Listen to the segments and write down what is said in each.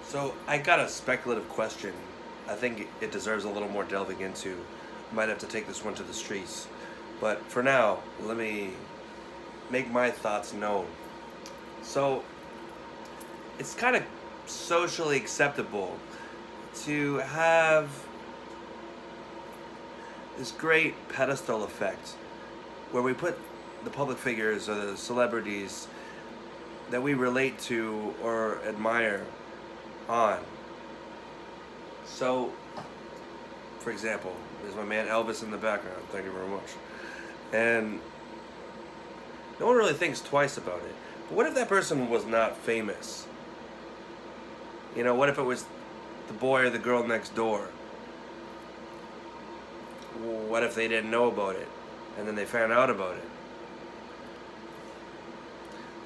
So I got a speculative question. I think it deserves a little more delving into. Might have to take this one to the streets. But for now, let me make my thoughts known. So it's kind of socially acceptable to have this great pedestal effect where we put the public figures or the celebrities that we relate to or admire on. So, for example, there's my man Elvis in the background. Thank you very much. And no one really thinks twice about it. But what if that person was not famous? You know, what if it was the boy or the girl next door? What if they didn't know about it and then they found out about it?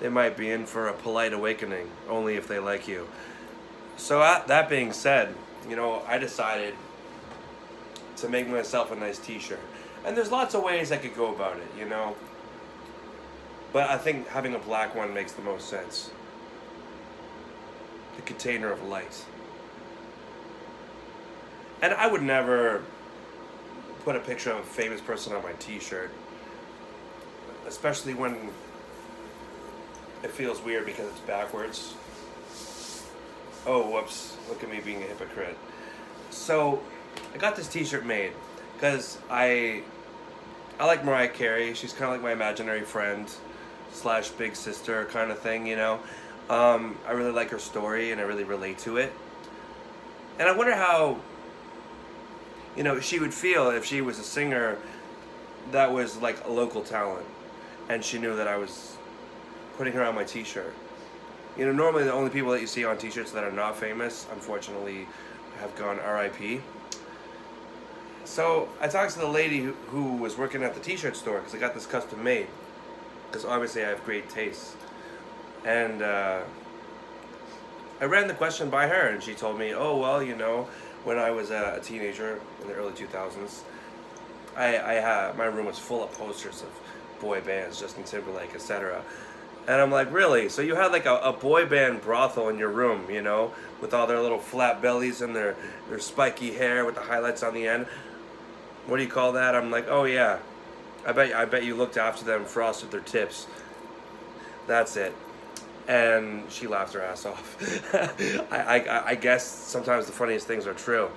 They might be in for a polite awakening, only if they like you. So, that being said, I decided to make myself a nice t-shirt. And there's lots of ways I could go about it. But I think having a black one makes the most sense. The container of light. And I would never put a picture of a famous person on my t-shirt. Especially when it feels weird because it's backwards. Oh, whoops. Look at me being a hypocrite. So, I got this t-shirt made because I like Mariah Carey. She's kind of like my imaginary friend / big sister kind of thing. I really like her story and I really relate to it. And I wonder how, she would feel if she was a singer that was like a local talent and she knew that I was putting her on my t-shirt. Normally the only people that you see on t-shirts that are not famous, unfortunately, have gone RIP. So I talked to the lady who was working at the t-shirt store because I got this custom made. Because obviously I have great taste. And I ran the question by her and she told me, oh, well, when I was a teenager in the early 2000s, I had, my room was full of posters of boy bands, Justin Timberlake, etc. And I'm like, really? So you had like a boy band brothel in your room, with all their little flat bellies and their spiky hair with the highlights on the end. What do you call that? I'm like, oh yeah. I bet you looked after them, frosted their tips. That's it. And she laughed her ass off. I guess sometimes the funniest things are true.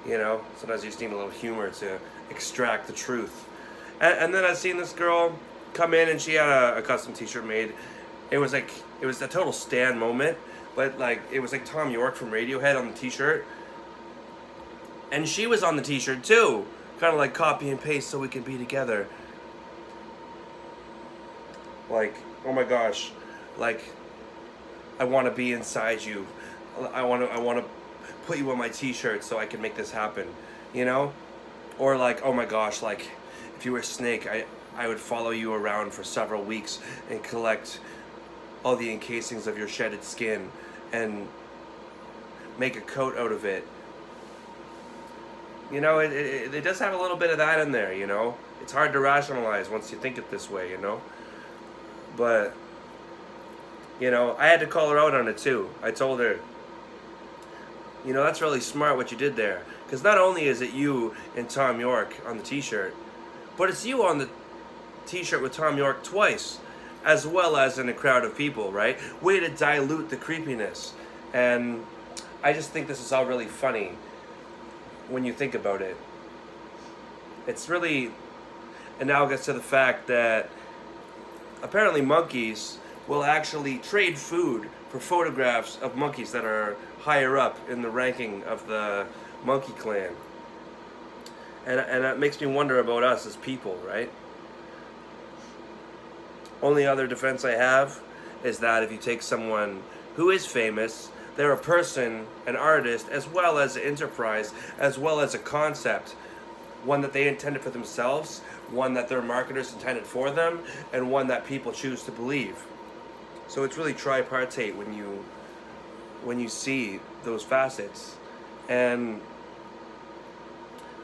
Sometimes you just need a little humor to extract the truth. And then I seen this girl come in and she had a custom t-shirt made. It was a total Stan moment, but like it was like Tom York from Radiohead on the t-shirt. And she was on the t-shirt too. Kind of like copy and paste so we can be together. Like, oh my gosh. Like, I want to be inside you. I want to put you on my t-shirt so I can make this happen. Or like, oh my gosh, like if you were a snake, I would follow you around for several weeks and collect all the encasings of your shedded skin and make a coat out of it. It does have a little bit of that in there, It's hard to rationalize once you think it this way, But, I had to call her out on it too. I told her, that's really smart what you did there. Because not only is it you and Tom York on the t-shirt, but it's you on the t-shirt with Tom York twice, as well as in a crowd of people, right? Way to dilute the creepiness. And I just think this is all really funny when you think about it. It's really analogous to the fact that apparently monkeys will actually trade food for photographs of monkeys that are higher up in the ranking of the monkey clan. And that makes me wonder about us as people, right? Only other defense I have is that if you take someone who is famous, they're a person, an artist, as well as an enterprise, as well as a concept. One that they intended for themselves, one that their marketers intended for them, and one that people choose to believe. So it's really tripartite when you see those facets. And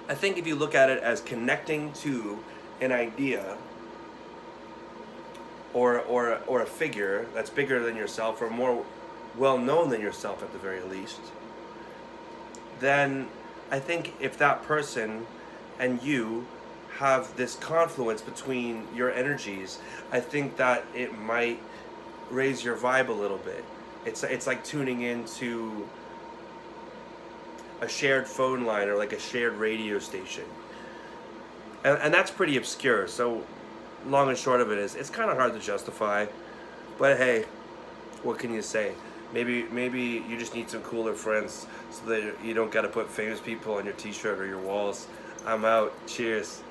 I think if you look at it as connecting to an idea or a figure that's bigger than yourself or more well known than yourself at the very least, then I think if that person and you have this confluence between your energies, I think that it might raise your vibe a little bit. It's like tuning into a shared phone line or like a shared radio station. And that's pretty obscure. So long and short of it is, it's kind of hard to justify. But hey, what can you say? Maybe you just need some cooler friends so that you don't got to put famous people on your T-shirt or your walls. I'm out. Cheers.